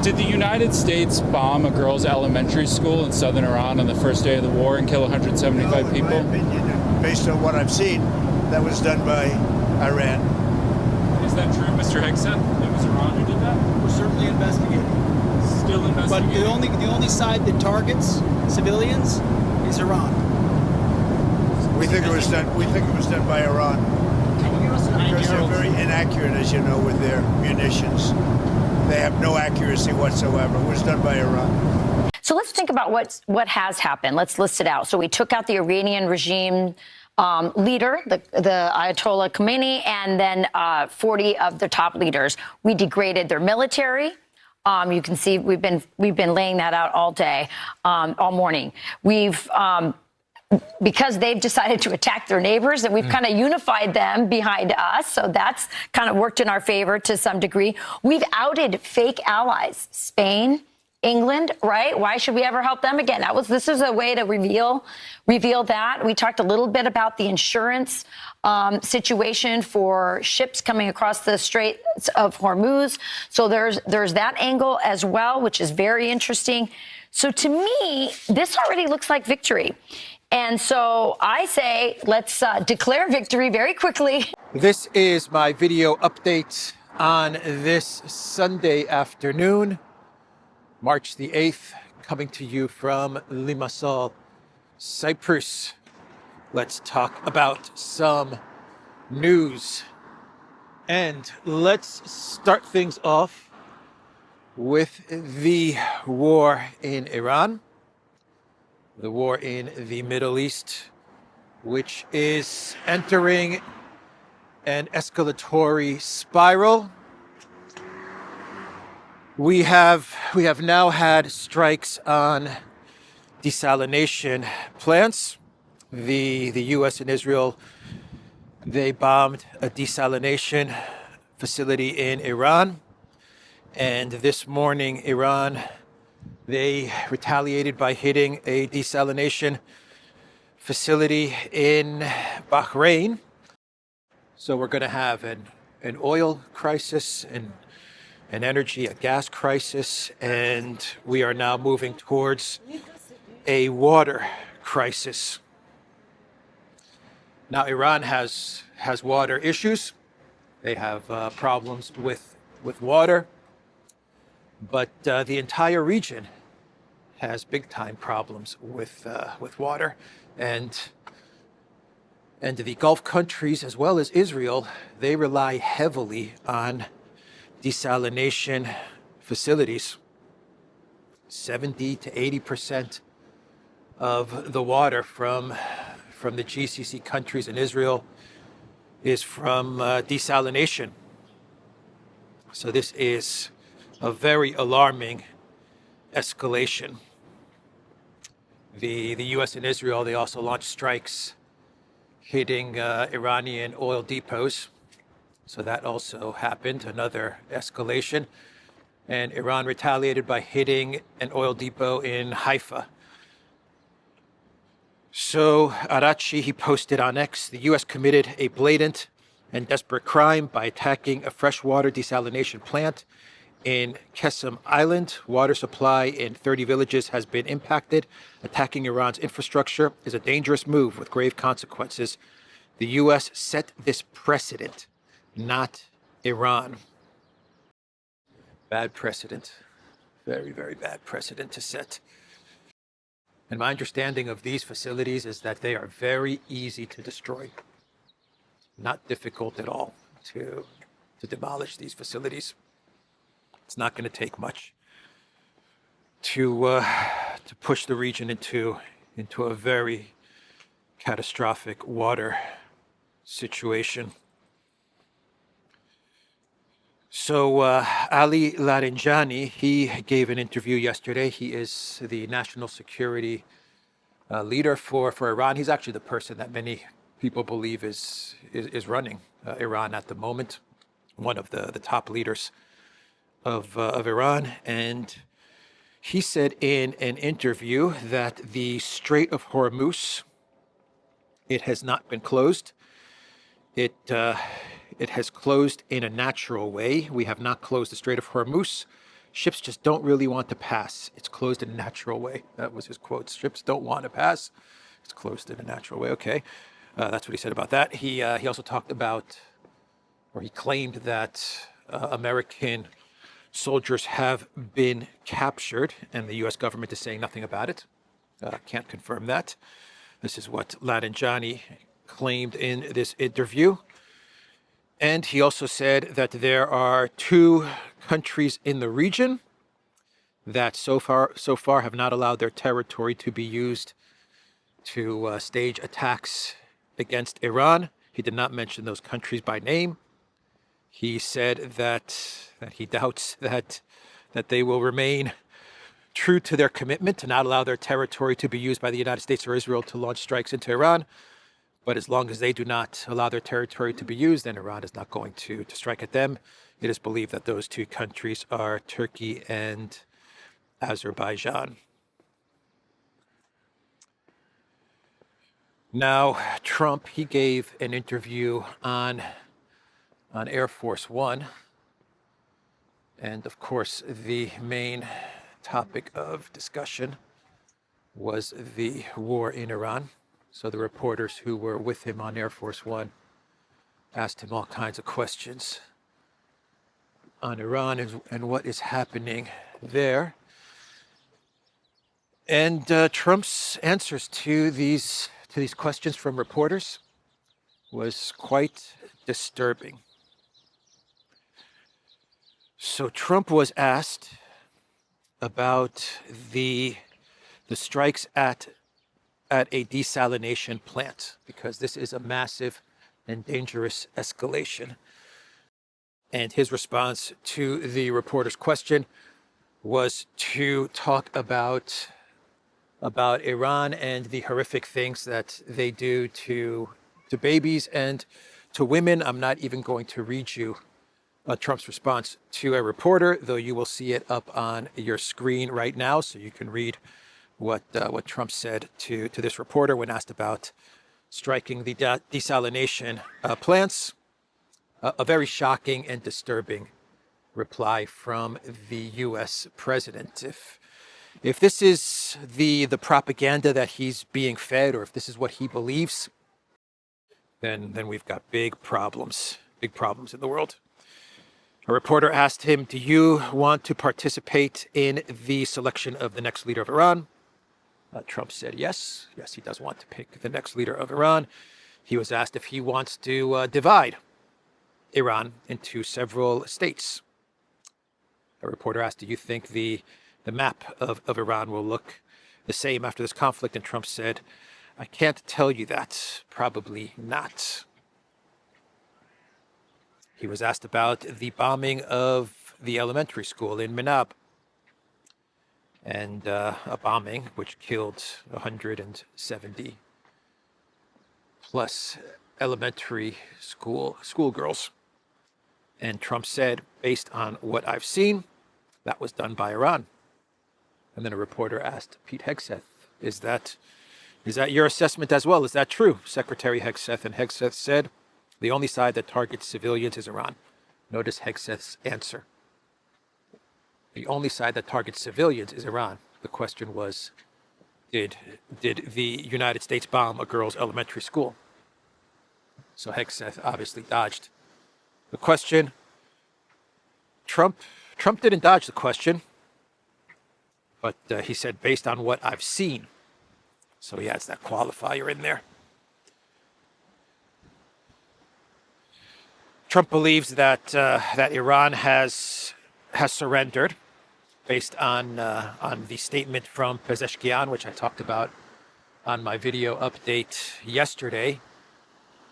Did the United States bomb a girls' elementary school in southern Iran on the first day of the war and kill 175 people? In my opinion, based on what I've seen, that was done by Iran. Is that true, Mr. Hegson? It was Iran who did that? We're certainly investigating. Still investigating. But the only side that targets civilians is Iran. We think it was done. We think it was done by Iran. Can you give us an idea? Because they're very inaccurate, as you know, with their munitions. They have no accuracy whatsoever. It was done by Iran. So let's think about what has happened. Let's list it out. So we took out the Iranian regime leader, the Ayatollah Khomeini, and then 40 of the top leaders. We degraded their military. You can see we've been laying that out all day, all morning. We've because they've decided to attack their neighbors, and we've kind of unified them behind us. So that's kind of worked in our favor to some degree. We've outed fake allies, Spain, England, right? Why should we ever help them again? This is a way to reveal that. We talked a little bit about the insurance situation for ships coming across the Straits of Hormuz. So there's that angle as well, which is very interesting. So to me, this already looks like victory. And so I say, let's declare victory very quickly. This is my video update on this Sunday afternoon, March the 8th, coming to you from Limassol, Cyprus. Let's talk about some news. And let's start things off with the war in Iran. The war in the Middle East, which is entering an escalatory spiral. We have now had strikes on desalination plants. The U.S. and Israel, they bombed a desalination facility in Iran. And this morning, Iran, they retaliated by hitting a desalination facility in Bahrain. So we're going to have an oil crisis, an energy, a gas crisis, and we are now moving towards a water crisis. Now, Iran has water issues. They have problems with water. But the entire region has big-time problems with water, and the Gulf countries, as well as Israel, they rely heavily on desalination facilities. 70 to 80% of the water from the GCC countries and Israel is from desalination. So this is a very alarming escalation. The U.S. and Israel, they also launched strikes hitting Iranian oil depots. So that also happened, another escalation. And Iran retaliated by hitting an oil depot in Haifa. So Arachi, he posted on X, the U.S. committed a blatant and desperate crime by attacking a freshwater desalination plant in Kharg Island. Water supply in 30 villages has been impacted. Attacking Iran's infrastructure is a dangerous move with grave consequences. The U.S. set this precedent, not Iran. Bad precedent. Very, very bad precedent to set. And my understanding of these facilities is that they are very easy to destroy. Not difficult at all to demolish these facilities. It's not going to take much to push the region into a very catastrophic water situation. So Ali Larijani, he gave an interview yesterday. He is the national security leader for Iran. He's actually the person that many people believe is running Iran at the moment, one of the top leaders of Iran. And he said in an interview that the Strait of Hormuz, it has not been closed. It has closed in a natural way. We have not closed the Strait of Hormuz. Ships just don't really want to pass. It's closed in a natural way. That was his quote. Ships don't want to pass. It's closed in a natural way. Okay. That's what he said about that. He also talked about, or he claimed that American soldiers have been captured, and the U.S. government is saying nothing about it. Can't confirm that. This is what Larinjani claimed in this interview. And he also said that there are 2 countries in the region that so far have not allowed their territory to be used to stage attacks against Iran. He did not mention those countries by name. He said that he doubts that they will remain true to their commitment to not allow their territory to be used by the United States or Israel to launch strikes into Iran. But as long as they do not allow their territory to be used, then Iran is not going to strike at them. It is believed that those 2 countries are Turkey and Azerbaijan. Now, Trump, he gave an interview on Air Force One. And of course, the main topic of discussion was the war in Iran. So the reporters who were with him on Air Force One asked him all kinds of questions on Iran and what is happening there. And Trump's answers to these questions from reporters was quite disturbing. So Trump was asked about the strikes at a desalination plant, because this is a massive and dangerous escalation. And his response to the reporter's question was to talk about Iran and the horrific things that they do to babies and to women. I'm not even going to read you Trump's response to a reporter, though you will see it up on your screen right now, so you can read what Trump said to this reporter when asked about striking the desalination plants. A very shocking and disturbing reply from the U.S. president. If this is the propaganda that he's being fed, or if this is what he believes, then we've got big problems in the world. A reporter asked him, do you want to participate in the selection of the next leader of Iran? Trump said yes. Yes, he does want to pick the next leader of Iran. He was asked if he wants to divide Iran into several states. A reporter asked, do you think the map of Iran will look the same after this conflict? And Trump said, I can't tell you that. Probably not. He was asked about the bombing of the elementary school in Mishaps, and a bombing which killed 170 plus elementary schoolgirls. And Trump said, based on what I've seen, that was done by Iran. And then a reporter asked Pete Hegseth, is that your assessment as well? Is that true, Secretary Hegseth? And Hegseth said, the only side that targets civilians is Iran. Notice Hegseth's answer. The only side that targets civilians is Iran. The question was, did the United States bomb a girls' elementary school? So Hegseth obviously dodged the question. Trump didn't dodge the question, but he said, based on what I've seen. So he adds that qualifier in there. Trump believes that Iran has surrendered, based on the statement from Pezeshkian, which I talked about on my video update yesterday.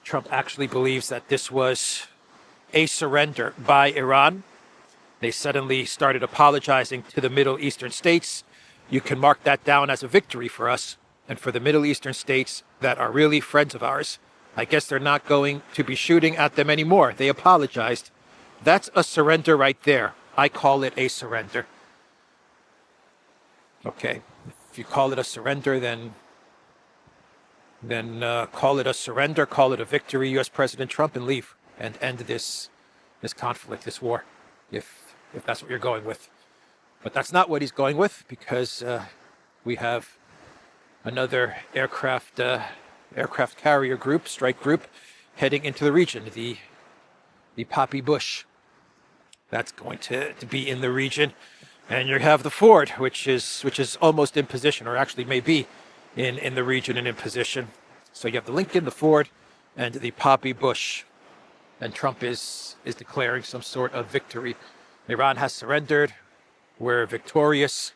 Trump actually believes that this was a surrender by Iran. They suddenly started apologizing to the Middle Eastern states. You can mark that down as a victory for us. And for the Middle Eastern states that are really friends of ours, I guess they're not going to be shooting at them anymore. They apologized. That's a surrender right there. I call it a surrender. Okay, if you call it a surrender, then call it a surrender, call it a victory, U.S. President Trump, and leave and end this conflict, this war, if that's what you're going with. But that's not what he's going with, because we have another aircraft carrier group, strike group, heading into the region, the Poppy Bush. That's going to be in the region. And you have the Ford, which is almost in position, or actually may be in the region and in position. So you have the Lincoln, the Ford, and the Poppy Bush. And Trump is declaring some sort of victory. Iran has surrendered. We're victorious.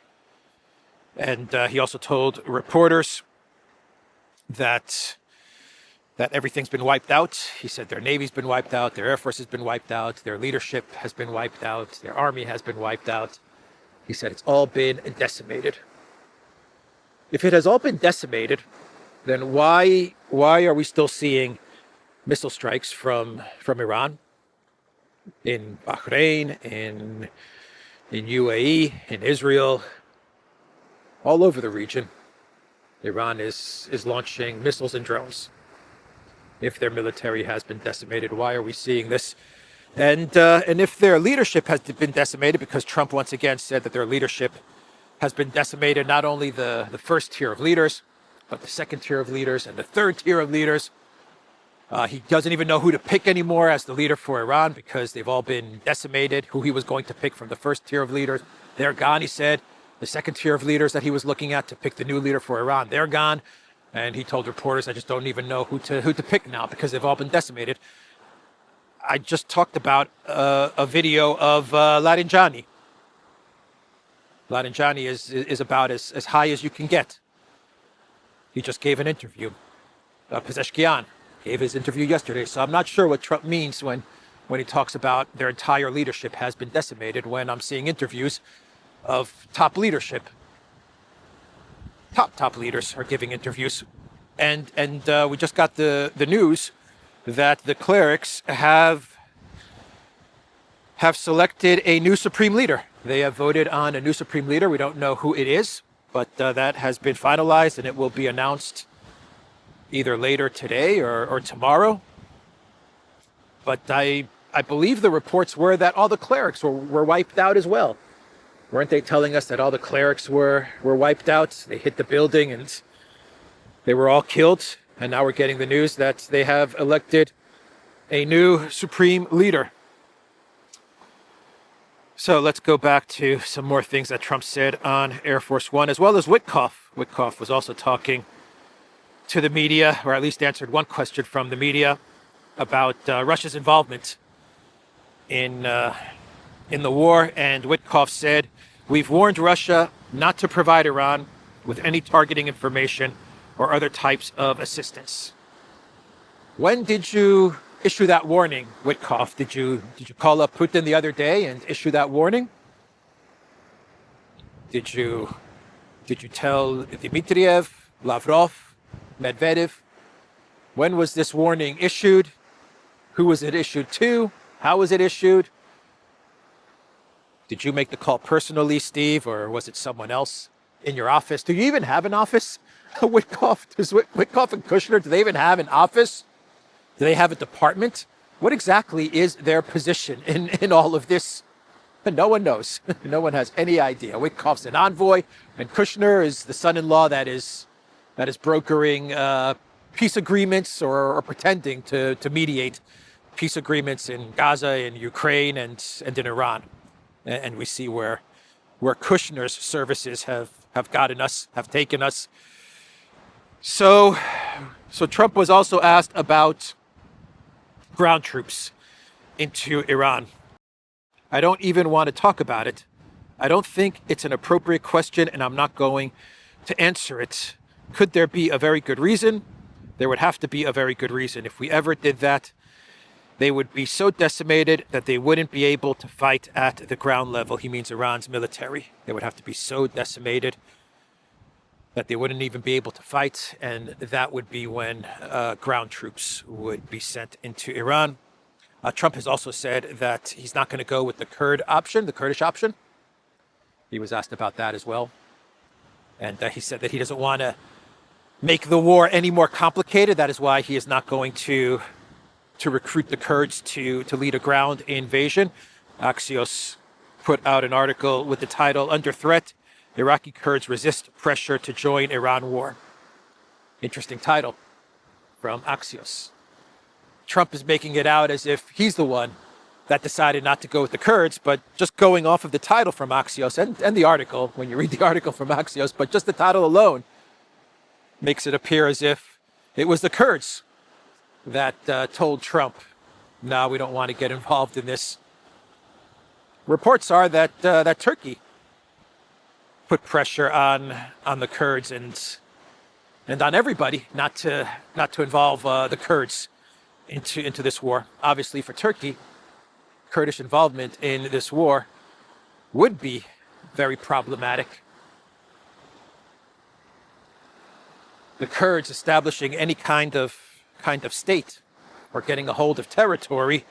And he also told reporters that everything's been wiped out. He said their Navy's been wiped out, their Air Force has been wiped out, their leadership has been wiped out, their army has been wiped out. He said it's all been decimated. If it has all been decimated, then why are we still seeing missile strikes from Iran in Bahrain, in UAE, in Israel, all over the region? Iran is launching missiles and drones. If their military has been decimated, why are we seeing this? And if their leadership has been decimated, because Trump once again said that their leadership has been decimated, not only the first tier of leaders, but the second tier of leaders and the third tier of leaders. He doesn't even know who to pick anymore as the leader for Iran, because they've all been decimated. Who he was going to pick from the first tier of leaders, they're gone, he said. The second tier of leaders that he was looking at to pick the new leader for Iran, they're gone. And he told reporters, I just don't even know who to pick now, because they've all been decimated. I just talked about a video of Larinjani. Larinjani is about as high as you can get. He just gave an interview. Pezeshkian gave his interview yesterday. So I'm not sure what Trump means when he talks about their entire leadership has been decimated, when I'm seeing interviews of top leadership. Top leaders are giving interviews. And we just got the news that the clerics have selected a new supreme leader. They have voted on a new supreme leader. We don't know who it is, but that has been finalized, and it will be announced either later today or tomorrow. But I believe the reports were that all the clerics were wiped out as well. Weren't they telling us that all the clerics were wiped out? They hit the building and they were all killed. And now we're getting the news that they have elected a new supreme leader. So let's go back to some more things that Trump said on Air Force One, as well as Witkoff. Witkoff was also talking to the media, or at least answered one question from the media about Russia's involvement in the war. And Witkoff said, "We've warned Russia not to provide Iran with any targeting information or other types of assistance." When did you issue that warning, Witkoff? Did you call up Putin the other day and issue that warning? Did you tell Dmitriev, Lavrov, Medvedev? When was this warning issued? Who was it issued to? How was it issued? Did you make the call personally, Steve, or was it someone else in your office? Do you even have an office? Witkoff and Kushner, do they even have an office? Do they have a department? What exactly is their position in all of this? No one knows. No one has any idea. Witkoff's an envoy, and Kushner is the son-in-law that is brokering peace agreements or pretending to mediate peace agreements in Gaza, in Ukraine, and in Iran. And we see where Kushner's services have gotten us, have taken us. So Trump was also asked about ground troops into Iran. I don't even want to talk about it. I don't think it's an appropriate question, and I'm not going to answer it. Could there be a very good reason? There would have to be a very good reason. If we ever did that, they would be so decimated that they wouldn't be able to fight at the ground level. He means Iran's military. They would have to be so decimated that they wouldn't even be able to fight, and that would be when ground troops would be sent into Iran. Trump has also said that he's not going to go with the Kurdish option. He was asked about that as well. And he said that he doesn't want to make the war any more complicated. That is why he is not going to recruit the Kurds to lead a ground invasion. Axios put out an article with the title, Under Threat, Iraqi Kurds Resist Pressure to Join Iran War. Interesting title from Axios. Trump is making it out as if he's the one that decided not to go with the Kurds, but just going off of the title from Axios and the article, when you read the article from Axios, but just the title alone makes it appear as if it was the Kurds that told Trump, no, we don't want to get involved in this. Reports are that that Turkey put pressure on the Kurds and on everybody not to involve the Kurds into this war. Obviously, for Turkey, Kurdish involvement in this war would be very problematic. The Kurds establishing any kind of state or getting a hold of territory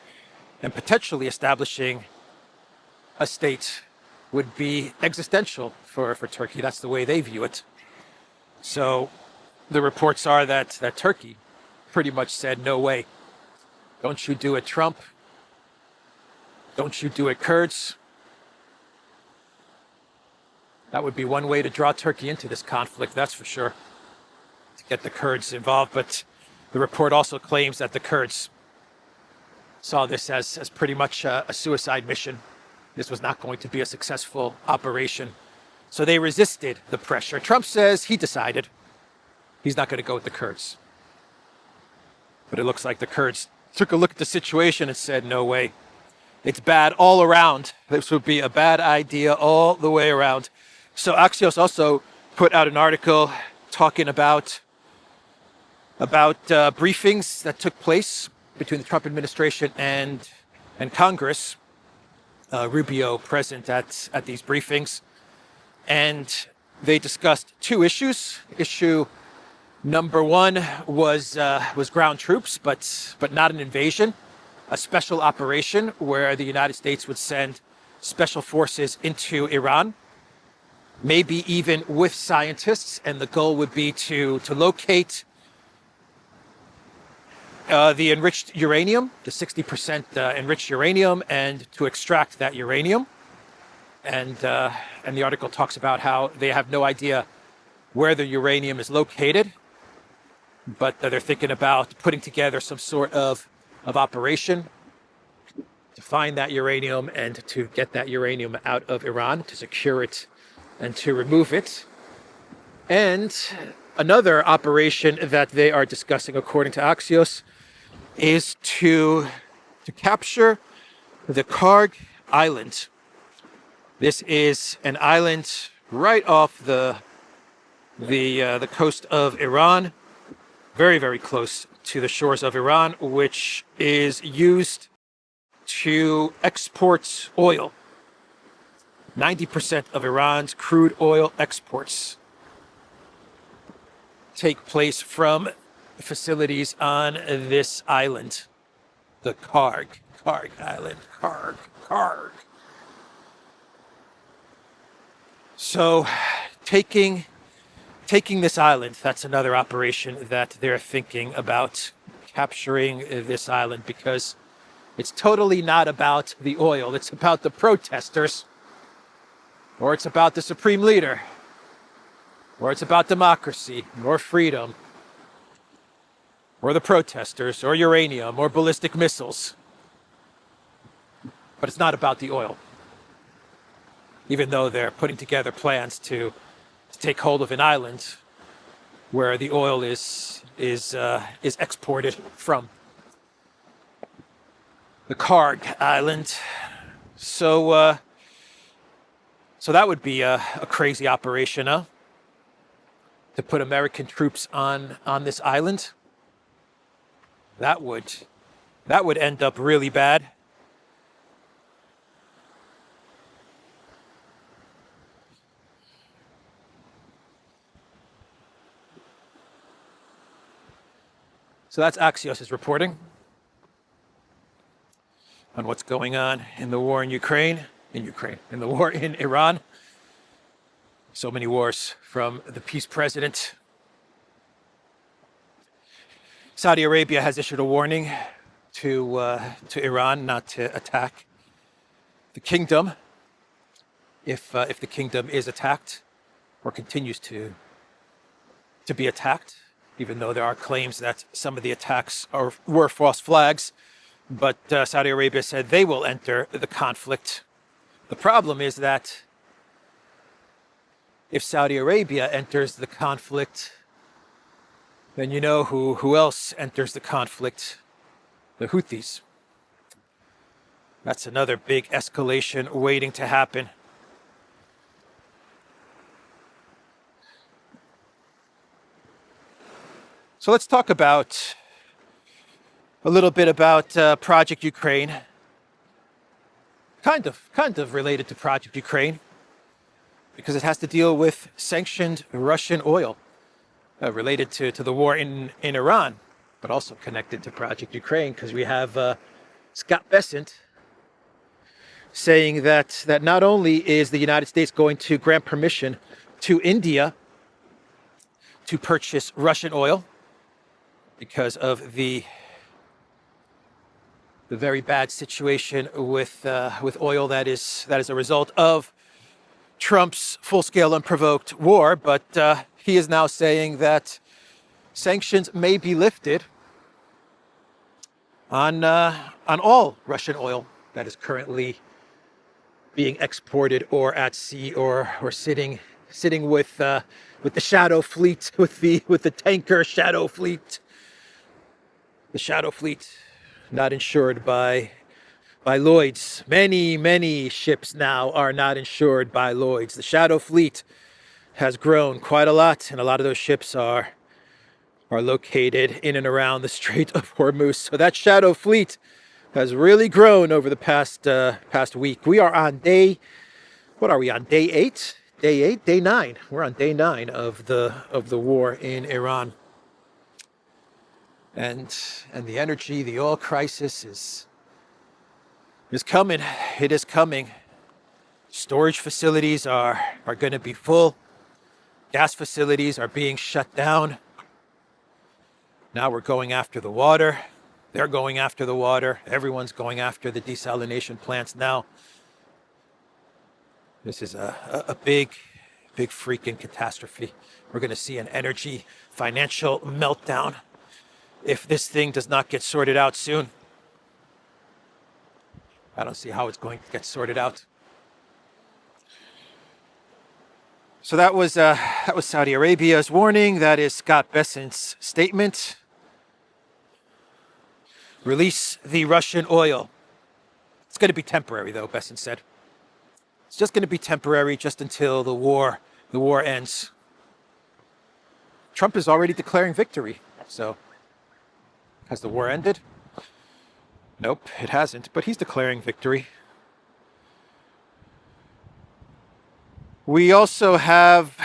and potentially establishing a state would be existential for Turkey. That's the way they view it. So the reports are that Turkey pretty much said, no way. Don't you do it, Trump. Don't you do it, Kurds. That would be one way to draw Turkey into this conflict, that's for sure, to get the Kurds involved. But the report also claims that the Kurds saw this as pretty much a suicide mission. This was not going to be a successful operation. So they resisted the pressure. Trump says he decided he's not going to go with the Kurds. But it looks like the Kurds took a look at the situation and said, no way. It's bad all around. This would be a bad idea all the way around. So Axios also put out an article talking about briefings that took place between the Trump administration and Congress. Rubio present at these briefings. And they discussed two issues. Issue number one was ground troops, but not an invasion. A special operation where the United States would send special forces into Iran, maybe even with scientists, and the goal would be to locate the enriched uranium, the 60% enriched uranium, and to extract that uranium. And the article talks about how they have no idea where the uranium is located, but they're thinking about putting together some sort of operation to find that uranium and to get that uranium out of Iran, to secure it and to remove it. And another operation that they are discussing, according to Axios, is to capture the Kharg Island. This is an island right off the coast of Iran, very, very close to the shores of Iran, which is used to export oil. 90% of Iran's crude oil exports take place from facilities on this island, the Kharg Island, Kharg. So taking this island, that's another operation that they're thinking about, capturing this island, because it's totally not about the oil. It's about the protesters, or it's about the supreme leader, or it's about democracy, or freedom, or the protesters, or uranium, or ballistic missiles. But it's not about the oil, even though they're putting together plans to take hold of an island where the oil is exported from. The Kharg Island. So that would be a crazy operation, huh? To put American troops on this island. That would end up really bad. So that's Axios' reporting on what's going on in the war in the war in Iran. So many wars from the peace president. Saudi Arabia has issued a warning to Iran not to attack the kingdom. if the kingdom is attacked or continues to be attacked, even though there are claims that some of the attacks were false flags. But Saudi Arabia said they will enter the conflict. The problem is that if Saudi Arabia enters the conflict, then you know who else enters the conflict? The Houthis. That's another big escalation waiting to happen. So let's talk about a little bit about Project Ukraine. Kind of related to Project Ukraine, because it has to deal with sanctioned Russian oil, related to the war in Iran, but also connected to Project Ukraine, because we have Scott Bessent saying that not only is the United States going to grant permission to India to purchase Russian oil because of the very bad situation with oil that is a result of Trump's full-scale unprovoked war, but he is now saying that sanctions may be lifted on all Russian oil that is currently being exported or at sea or sitting with the shadow fleet, with the tanker shadow fleet. The shadow fleet, not insured by Lloyd's. Many ships now are not insured by Lloyd's. The shadow fleet has grown quite a lot, and a lot of those ships are located in and around the Strait of Hormuz. So that shadow fleet has really grown over the past week. We are on day, what are we on? Day 8? Day 9. We're on day 9 of the war in Iran. And the energy, the oil crisis is coming. It is coming. Storage facilities are going to be full. Gas facilities are being shut down. Now we're going after the water. They're going after the water. Everyone's going after the desalination plants now. This is a big freaking catastrophe. We're going to see an energy financial meltdown if this thing does not get sorted out soon. I don't see how it's going to get sorted out. So that was Saudi Arabia's warning. That is Scott Bessent's statement. Release the Russian oil. It's going to be temporary, though, Bessent said. It's just going to be temporary, just until the war ends. Trump is already declaring victory. So, has the war ended? Nope, it hasn't. But he's declaring victory. We also have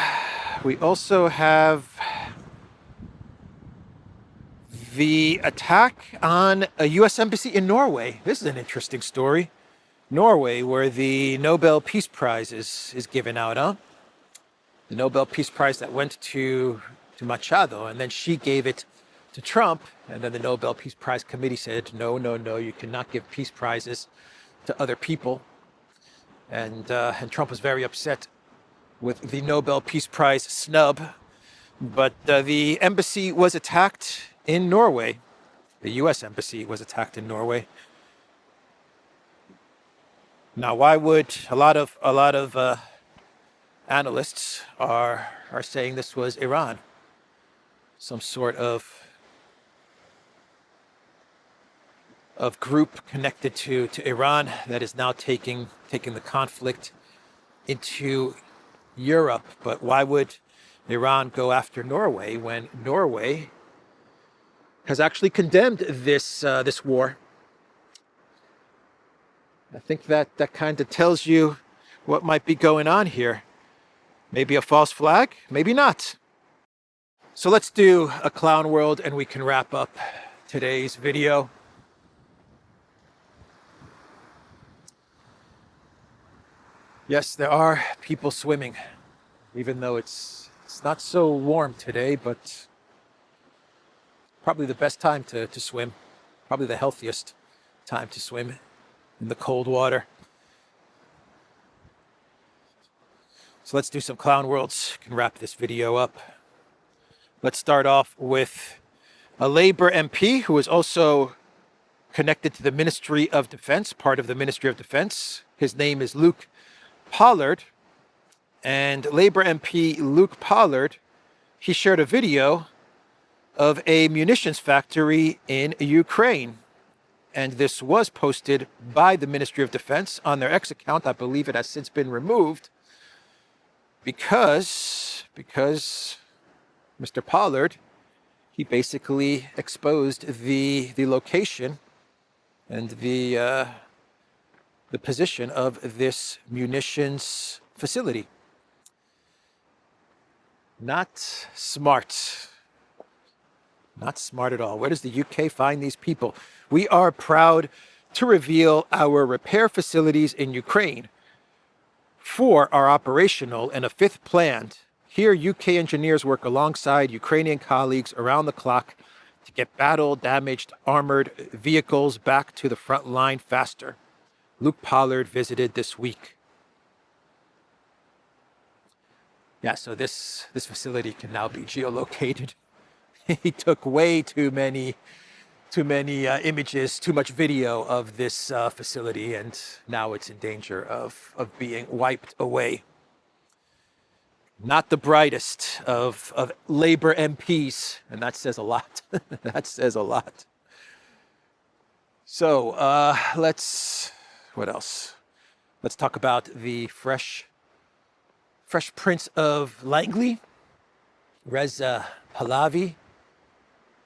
the attack on a U.S. embassy in Norway. This is an interesting story. Norway, where the Nobel Peace Prize is given out, huh? The Nobel Peace Prize that went to Machado, and then she gave it to Trump, and then the Nobel Peace Prize Committee said, no, you cannot give peace prizes to other people. And Trump was very upset with the Nobel Peace Prize snub. But the embassy was attacked in Norway. The U.S. embassy was attacked in Norway. Now, why would a lot of analysts are saying this was Iran? Some sort of group connected to Iran that is now taking the conflict into Europe. But why would Iran go after Norway when Norway has actually condemned this war? I think that kind of tells you what might be going on here. Maybe a false flag, maybe not. So let's do a clown world and we can wrap up today's video. Yes, there are people swimming, even though it's not so warm today, but probably the best time to swim, probably the healthiest time to swim in the cold water. So let's do some clown worlds. Can wrap this video up. Let's start off with a Labour MP who is also connected to the Ministry of Defense, part of the Ministry of Defense. His name is Luke Pollard. And Labour MP Luke Pollard, he shared a video of a munitions factory in Ukraine. And this was posted by the Ministry of Defense on their X account. I believe it has since been removed because Mr. Pollard, he basically exposed the location and the position of this munitions facility. Not smart. Not smart at all. Where does the UK find these people? We are proud to reveal our repair facilities in Ukraine. 4 are operational and a 5th planned. Here, UK engineers work alongside Ukrainian colleagues around the clock to get battle-damaged armored vehicles back to the front line faster. Luke Pollard visited this week. Yeah, so this facility can now be geolocated. He took way too many images, too much video of this facility, and now it's in danger of being wiped away. Not the brightest of Labour MPs, and that says a lot. That says a lot. So what else? Let's talk about the Fresh Prince of Langley, Reza Pahlavi,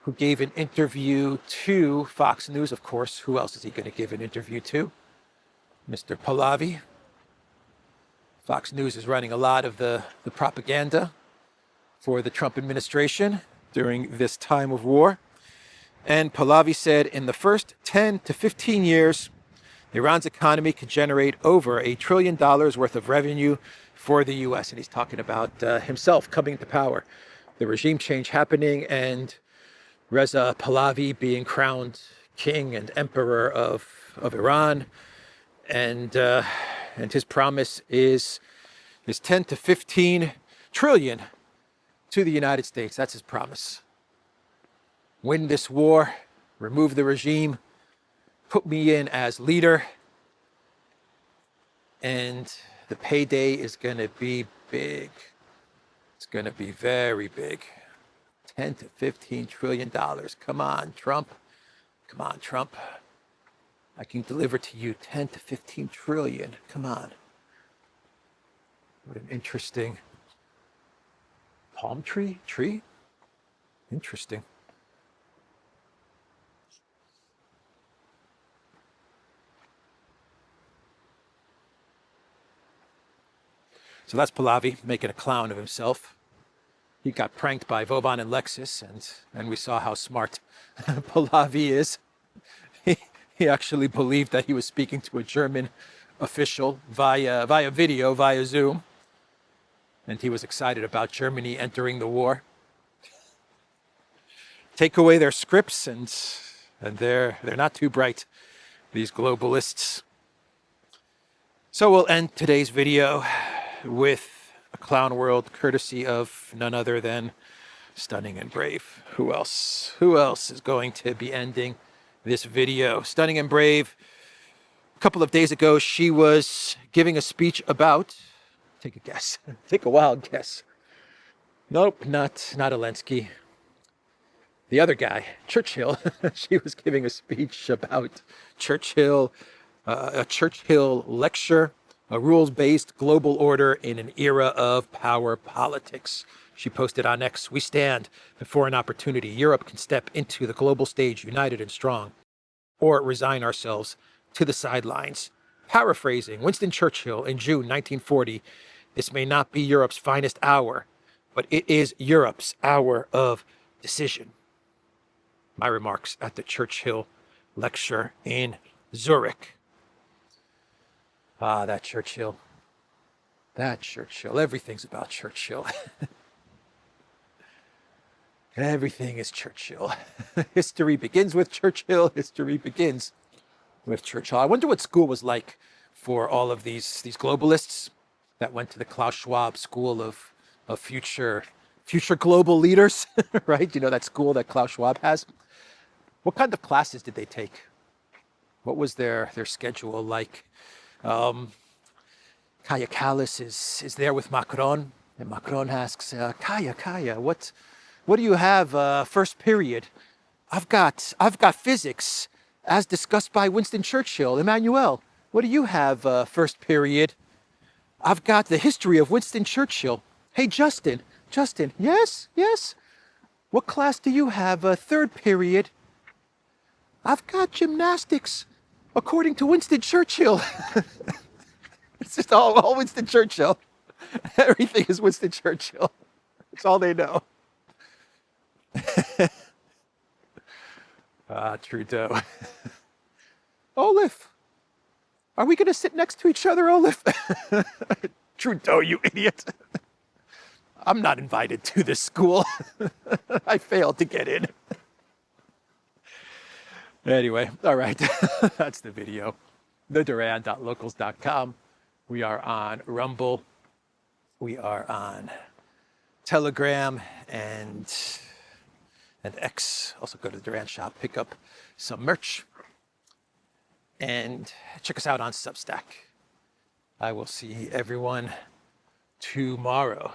who gave an interview to Fox News. Of course, who else is he going to give an interview to? Mr. Pahlavi. Fox News is running a lot of the propaganda for the Trump administration during this time of war. And Pahlavi said in the first 10 to 15 years, Iran's economy could generate over $1 trillion worth of revenue for the U.S. And he's talking about himself coming to power, the regime change happening, and Reza Pahlavi being crowned king and emperor of Iran. And his promise is 10 to 15 trillion to the United States. That's his promise. Win this war, remove the regime, put me in as leader, and the payday is going to be big. It's going to be very big. 10 to 15 trillion dollars. Come on, Trump. Come on, Trump. I can deliver to you 10 to 15 trillion. Come on. What an interesting palm tree? Interesting. So that's Pahlavi making a clown of himself. He got pranked by Voban and Lexus, and we saw how smart Pahlavi is. He actually believed that he was speaking to a German official via video, via Zoom. And he was excited about Germany entering the war. Take away their scripts, and they're not too bright, these globalists. So we'll end today's video with a clown world courtesy of none other than Stunning and Brave. Who else is going to be ending this video? Stunning and Brave. A couple of days ago, she was giving a speech about, take a guess, take a wild guess. Nope, not Zelensky. The other guy, Churchill. She was giving a speech about Churchill, a Churchill lecture, a rules-based global order in an era of power politics. She posted on X, "We stand before an opportunity. Europe can step into the global stage united and strong, or resign ourselves to the sidelines." Paraphrasing Winston Churchill in June 1940, "This may not be Europe's finest hour, but it is Europe's hour of decision." My remarks at the Churchill lecture in Zurich. Ah, that Churchill. That Churchill. Everything's about Churchill. Everything is Churchill. History begins with Churchill. History begins with Churchill. I wonder what school was like for all of these globalists. that went to the Klaus Schwab School of future global leaders, right? You know, that school that Klaus Schwab has. What kind of classes did they take? What was their schedule like? Kaya Kallas is there with Macron, and Macron asks, Kaya, what do you have first period? I've got physics, as discussed by Winston Churchill. Emmanuel, what do you have first period? I've got the history of Winston Churchill. Hey, Justin, yes? What class do you have third period? I've got gymnastics, according to Winston Churchill. It's just all Winston Churchill. Everything is Winston Churchill. That's all they know. Trudeau. Olaf, are we going to sit next to each other, Olaf? Trudeau, you idiot. I'm not invited to this school. I failed to get in. Anyway, all right. That's the video. theduran.locals.com. We are on Rumble. We are on Telegram and X. Also go to the Duran shop, pick up some merch, and check us out on Substack. I will see everyone tomorrow.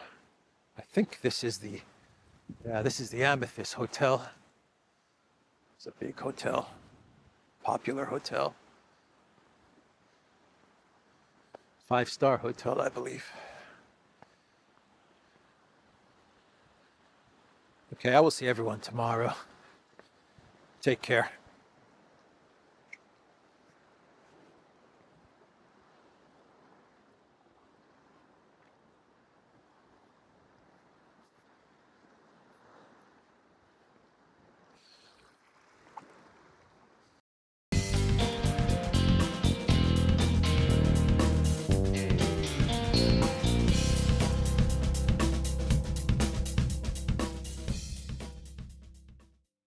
I think this is the Amethyst Hotel. It's a big hotel, popular hotel. 5-star hotel, I believe. Okay, I will see everyone tomorrow. Take care.